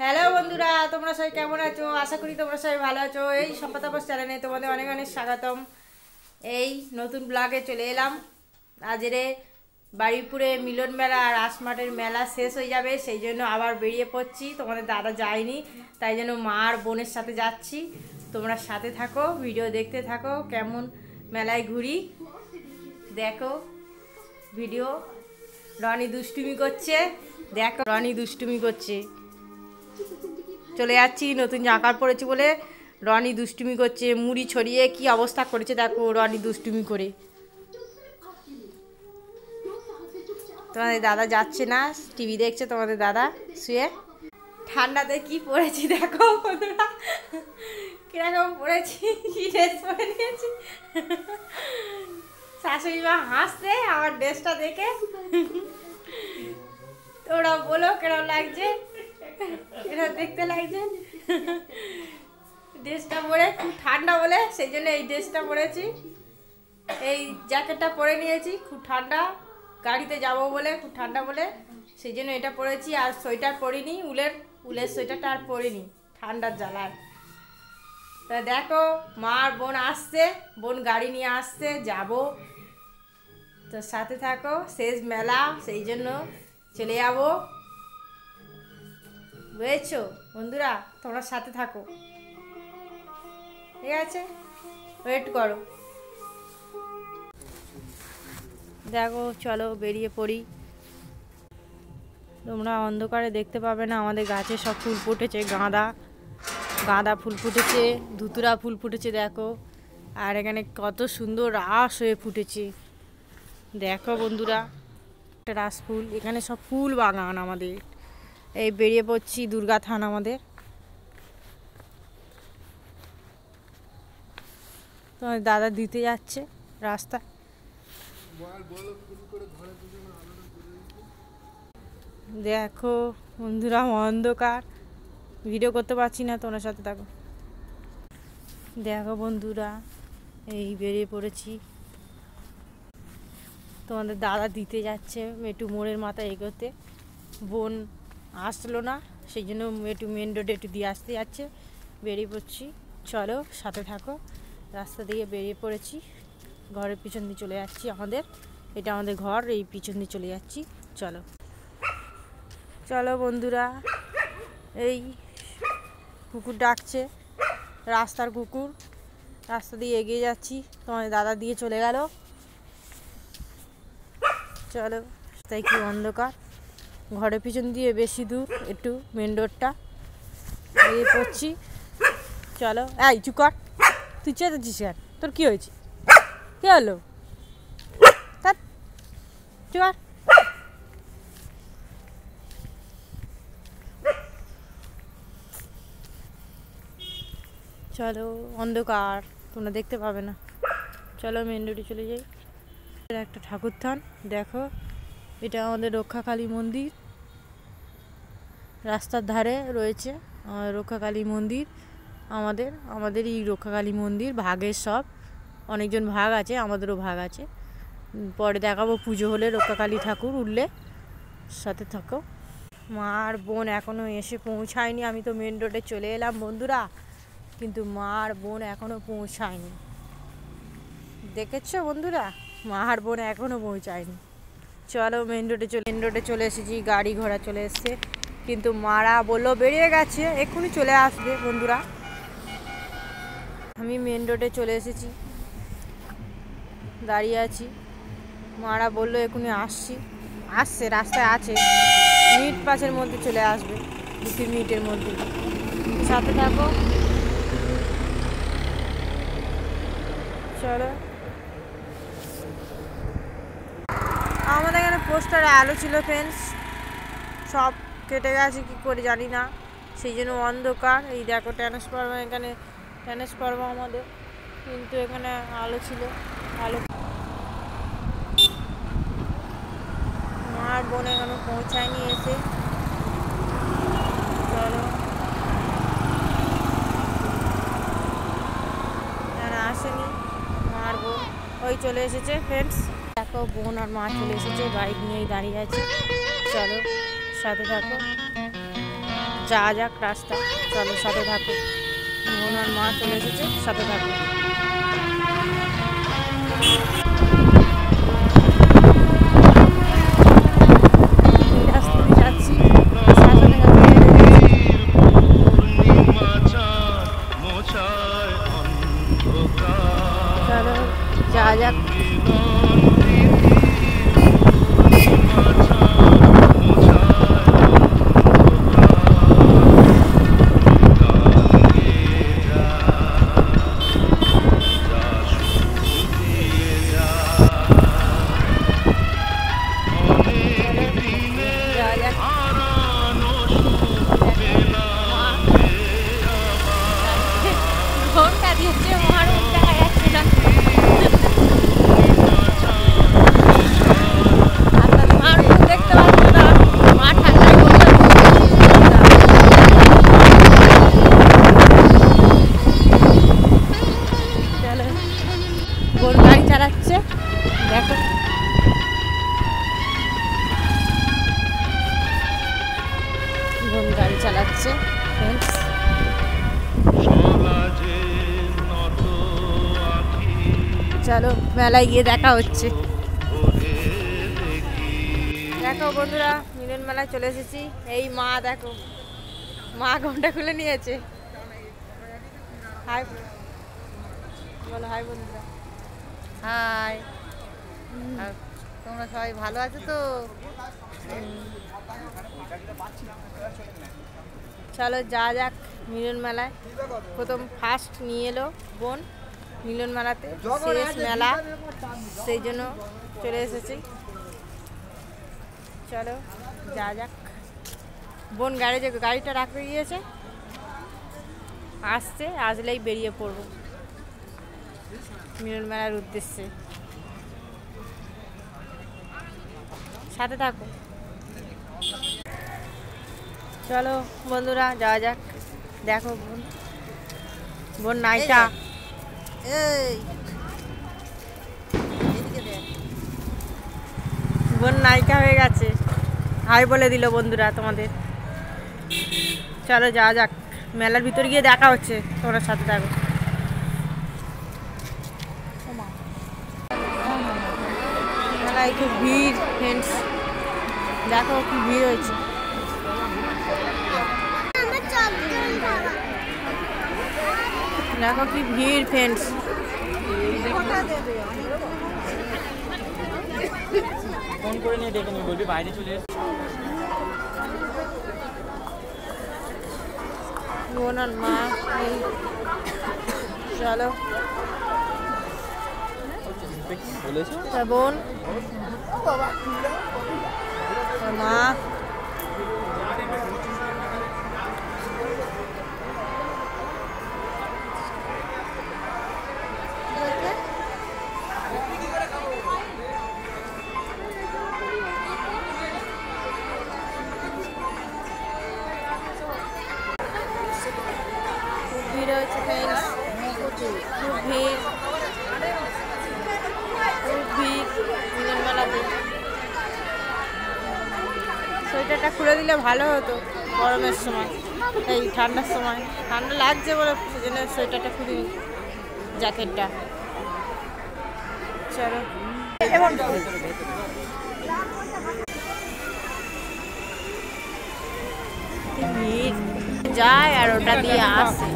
Hello বন্ধুরা, তোমরা সবাই কেমন আছো? আশা করি তোমরা সবাই ভালো আছো। এই সম্পাতাপস চ্যানেলে তোমাদের অনেক অনেক স্বাগতম। এই নতুন ব্লগে চলে এলাম। আজরে বাড়িপুরে মিলন মেলা আর আশমাটের মেলা শেষ হয়ে যাবে, সেই জন্য আবার বেরিয়ে পড়ছি। তোমাদের দাদা যায়নি, তাই জন্য মা আর বোনের সাথে যাচ্ছি। তোমরা সাথে থাকো, ভিডিও দেখতে থাকো, কেমন মেলায় ঘুরি দেখো ভিডিও। রনি দুষ্টুমি করছে, দেখো রনি দুষ্টুমি করছে। চলে যাচ্ছি, নতুন জামা পরেছি বলে রনি দুষ্টুমি করছে, মুড়ি ছড়িয়ে কি অবস্থা করেছে দেখো রনি দুষ্টুমি করে। তোমাদের দাদা যাচ্ছে না, টিভি দেখছে তোমাদের দাদা শুয়ে। ঠান্ডাতে কি পরেছি দেখো বন্ধুরা, কিরকম পরেছি, কি ড্রেস পরে নিয়েছি। শাশুড়ি মা হাসছে আমার ড্রেসটা দেখে। তোরা বলো কেরম লাগছে, এরকম দেখতে লাগছে। ড্রেসটা পরে খুব ঠান্ডা বলে সেই জন্য এই ড্রেসটা পরেছি, এই জ্যাকেটটা পরে নিয়েছি। খুব ঠান্ডা, গাড়িতে যাব বলে খুব ঠান্ডা বলে সেই জন্য এটা পরেছি। আর সোয়েটার পরিনি, উলের সোয়েটারটা আর পরিনি ঠান্ডার জ্বালায়। তা দেখো মা আর বোন আসছে, বোন গাড়ি নিয়ে আসছে, যাব তো সাথে থাকো। শেষ মেলা সেই জন্য চলে যাবো, বুঝেছো বন্ধুরা? তোমরা সাথে থাকো, ঠিক আছে? ওয়েট করো। দেখো চলো বেরিয়ে পড়ি। তোমরা অন্ধকারে দেখতে পাবে না, আমাদের গাছে সব ফুল ফুটেছে। গাঁদা ফুল ফুটেছে, ধুতুরা ফুল ফুটেছে দেখো। আর এখানে কত সুন্দর রাস হয়ে ফুটেছে দেখো বন্ধুরা, একটা রাস ফুল। এখানে সব ফুল বাগান আমাদের। এই বেরিয়ে পড়ছি, দুর্গা থান আমাদের। তোমার দাদা দিতে যাচ্ছে রাস্তা। দেখো বন্ধুরা অন্ধকার, ভিডিও করতে পারছি না, তোমার সাথে থাকো। দেখো বন্ধুরা এই বেরিয়ে পড়েছি, তোমাদের দাদা দিতে যাচ্ছে মেটু মোড়ের মাথায় এগোতে। বোন আসলো না, সেই জন্য মেটু মেন রোডে একটু দিয়ে আসতে যাচ্ছে। বেরিয়ে পড়ছি, চলো সাথে থাকো। রাস্তা দিয়ে বেরিয়ে পড়েছি, ঘরের পিছন দিয়ে চলে যাচ্ছি। এটা আমাদের ঘর, এই পিছন দিয়ে চলে যাচ্ছি। চলো চলো বন্ধুরা, এই কুকুর ডাকছে, রাস্তার কুকুর। রাস্তা দিয়ে এগিয়ে যাচ্ছি, তোমাদের দাদা দিয়ে চলে গেল। চলো, তাই কি অন্ধকার, ঘরের পিছন দিয়ে বেশি দূর একটু মেন রোডটা। বেরিয়ে পড়ছি, চলো। এই চুপ কর, তুই চেঁচাচ্ছিস কেন? তোর কী হয়েছে? কী হলো? তার চুপ কর। চলো, অন্ধকার, তোমরা দেখতে পাবে না। চলো মেন রোডে চলে যাই। একটা ঠাকুর থান দেখো, এটা আমাদের রক্ষাকালী মন্দির। রাস্তার ধারে রয়েছে রক্ষাকালী মন্দির। আমাদেরই রক্ষাকালী মন্দির, ভাগের সব, অনেকজন ভাগ আছে, আমাদেরও ভাগ আছে। পরে দেখাবো পুজো হলে, রক্ষাকালী ঠাকুর উঠলে। সাথে থাকো। মা আর বোন এখনও এসে পৌঁছায়নি। আমি তো মেন রোডে চলে এলাম বন্ধুরা, কিন্তু মা আর বোন এখনও পৌঁছায়নি। দেখেছো বন্ধুরা, মা আর বোন এখনও পৌঁছায়নি। চলো মেন রোডে চলে এসেছি, গাড়ি ঘোড়া চলে এসছে, কিন্তু মারা বললো বেরিয়ে গেছে, এক্ষুনি চলে আসবে বন্ধুরা। আমি মেন রোডে চলে এসেছি, দাঁড়িয়ে আছি। মারা বললো এক্ষুনি আসছে, রাস্তায় আছে, মিনিট 5-এর মধ্যে চলে আসবে, 2 মিনিটের মধ্যে। সাথে থাকো, চলো। আমাদের এখানে পোস্টারে আলো ছিল ফ্রেন্ডস, সব কেটে গেছে কী করে জানি না, সেই জন্য অন্ধকার। এই দেখো ট্রান্সফরমার, এখানে ট্রান্সফরমার আমাদের, কিন্তু এখানে আলো ছিল। আলো মার বোন এখনো পৌঁছায়নি এসে। চলো, এখানে আসেনি মার বোন, ওই চলে এসেছে ফ্রেন্ডস। দেখো বোন আর মা চলে এসেছে, বাইক নিয়েই দাঁড়িয়ে আছে। চলো সাথে থাকো। যাওয়া যাক রাস্তা। চলো সাথে থাকো, বোন আর মা চলে এসেছে, সাথে থাকো। যাচ্ছি চলো যাওয়া যাক। বোন গাড়ি চালাচ্ছে, দেখো বোন গাড়ি চালাচ্ছে। চলো মেলায় গিয়ে দেখা হচ্ছে। দেখো বন্ধুরা, মিলন মেলায় চলে এসেছি। এই মা দেখো, মা ঘন্টা খুলে নিয়েছে। হাই বলো, হাই বন্ধুরা। হাই, তোমরা সবাই ভালো আছো তো? চলো যা যাক মিলন মেলায়। প্রথম ফার্স্ট নিয়ে এলো বোন মিলন মেলাতে, শেষ মেলা, সেই জন্য চলে এসেছি। চলো যা যাক। বোন গাড়িটা রাখতে গিয়েছে, আসছে, আসলেই বেরিয়ে পড়বো মিলন মেলার উদ্দেশ্যে। সাথে থাকো। চলো বন্ধুরা যাওয়া যাক। দেখো বোন নায়িকা, বোন নায়িকা হয়ে গেছে। হাই বলে দিল বন্ধুরা তোমাদের। চলো যাওয়া যাক, মেলার ভিতর গিয়ে দেখা হচ্ছে, তোমরা সাথে থাকো। মেলায় খুব ভিড় ফ্রেন্ডস, দেখো কি ভিড় হয়েছে। দেখো কি ভিড় ফ্রেন্ডস। ফোন করে নিয়ে ডেকে নিয়ে বলবি বাইরে চলে এসে। বোন আর মা, চলো বোন মা, ভিড় হয়েছে ফ্রেন্ডস, খুব ভিড়, খুব ভিড় মিলন মেলাতে। সোয়েটারটা খুলে দিলে ভালো হতো গরমের সময়, এই ঠান্ডার সময় ঠান্ডা লাগছে বলে সেজন্য সোয়েটারটা খুলে দিই, জ্যাকেটটা। চলো ভিড় যায় আর ওটা দিয়ে আসে।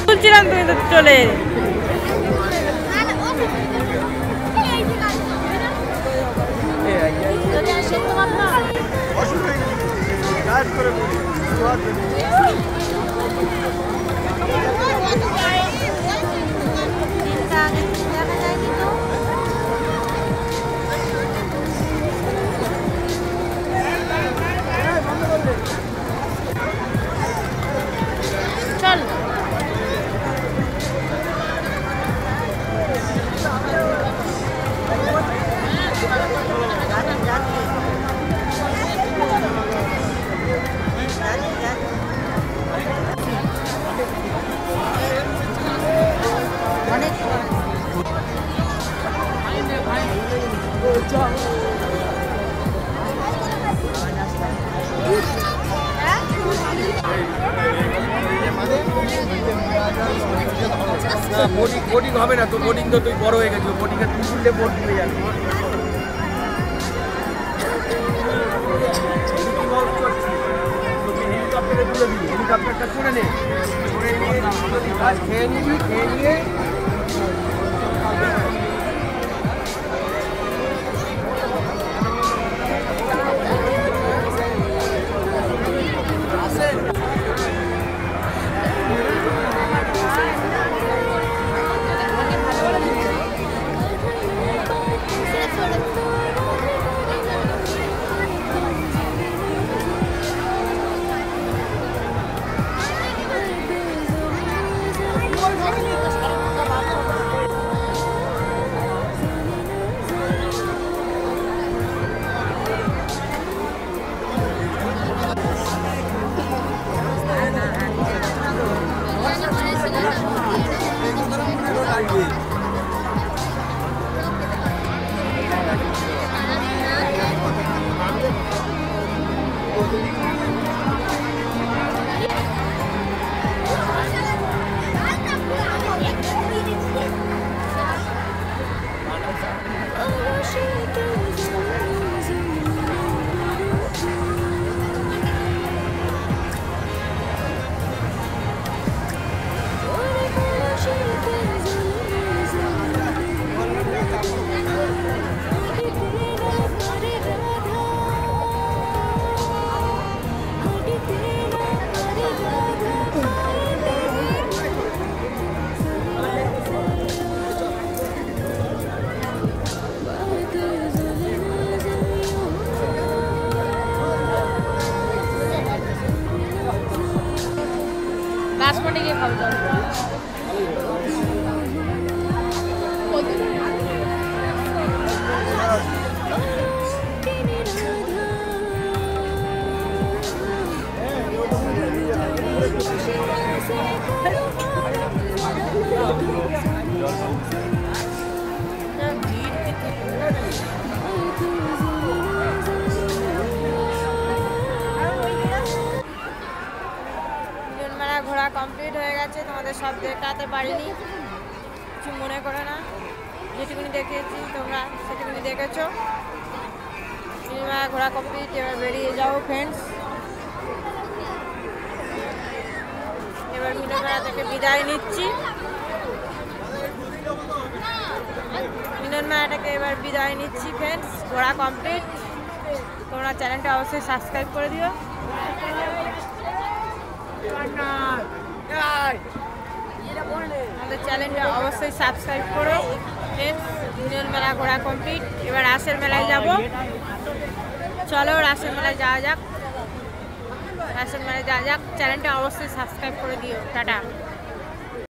বলছিলাম তুমি তো চলে এলে। চল না বোটিং হবে না তো, বোটিং তো তুই বড় হয়ে গেছিস, বোটিং এর তুললে বোট ডুবে যাবে। হেলিকপ্টারে তুলে দিবি, হেলিকপ্টারটা করে নে, করে নিয়ে যদি কাজ খেয়ে নিবি, খেয়ে নিয়ে রাজপটে গিয়ে খাবো চল। ঘোরা কমপ্লিট হয়ে গেছে, তোমাদের সব দেখাতে পারিনি, কিছু মনে করো না, যেটুকুনি দেখিয়েছি তোমরা সেটুকুনি দেখেছো। ঘোরা কমপ্লিট, এবার বেরিয়ে যাও ফ্রেন্ডস। এবার মিলনমেলা থেকে বিদায় নিচ্ছি, মিলনমেলা থেকে এবার বিদায় নিচ্ছি ফ্রেন্ডস। ঘোরা কমপ্লিট, তোমরা চ্যানেলটা অবশ্যই সাবস্ক্রাইব করে দিও। আমাদের চ্যানেলটা অবশ্যই সাবস্ক্রাইব করো ফ্রেন্ডস। মিলন মেলা ঘোরা কমপ্লিট, এবার রাসের মেলায় যাব। চলো রাসের মেলায় যাওয়া যাক, রাসের মেলায় যাওয়া যাক। চ্যানেলটা অবশ্যই সাবস্ক্রাইব করে দিও। টাটা।